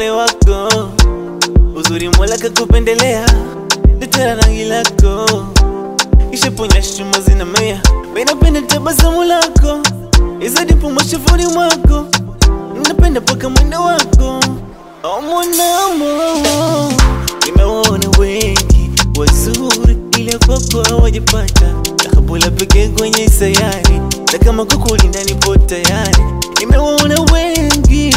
upole wako, uzuri Mola kakupendelea, letera rangi lako, ishaponya shuma zinamea, napenda tabasamu lako, izadipo mashafuni mwako, napenda paka mwendo wako. Oh mwanamo, nimewaona wengi wazuri ila kwako hawajapata, kabula pekee kwenye sayari, na kama kukulinda nipo tayari. Nimewaona wengi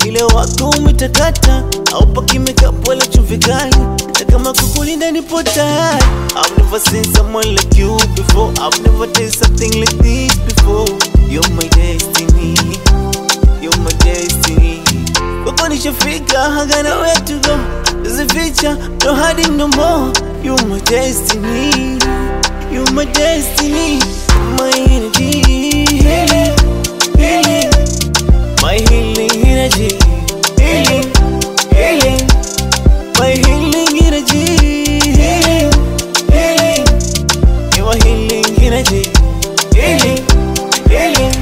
ila wako umetakata, au paki makeup wala chumvi kali, na kama kukulinda nipo tayari. I've never seen someone like you before, I've never tasted something like this before. You're my destiny, you're my destiny. Kwako nishafika, I got nowhere to go. There's a future, no hiding no more. You're my destiny, you're my destiny. My energy, healing, healing. My healing energy, healing, healing. My healing energy, healing, healing. Your healing energy, healing, healing.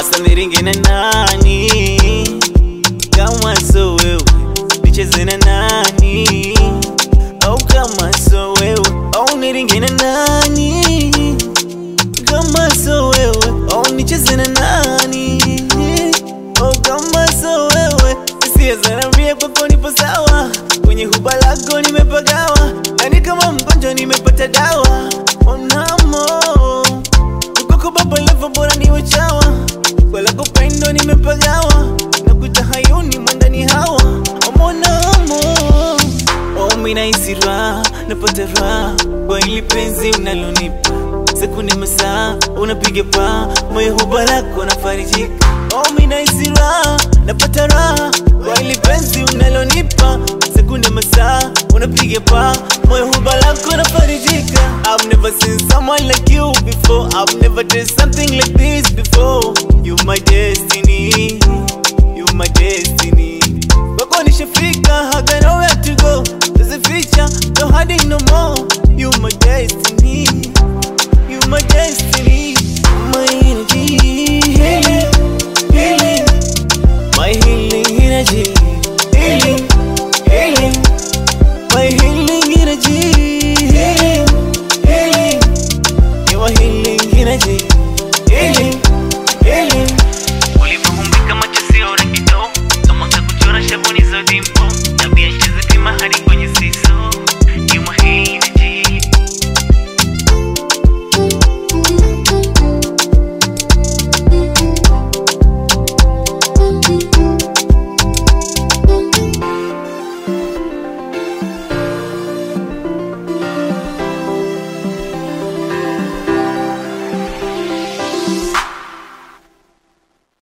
Asa niringe na nani kama so wewe, nicheze na nani au kama so wewe, au niringe na nani kama so wewe, au nicheze na nani au kama so wewe. Hisia zanambia kwako nipo sawa, kwenye huba lako nimepagawa, yani kama mgonjwa nimepata dawa. Onamo kwako baba lava bora niwe chawa, kwa lako pendo nimepagawa, na kutahayuni mwandani hawa. Omonamo, oh mina isira, napata raha kwa hili penzi unalonipa, sekunde masaa unapiga pa, moyo huba lako nafarijika. Oh mina isira, napata raha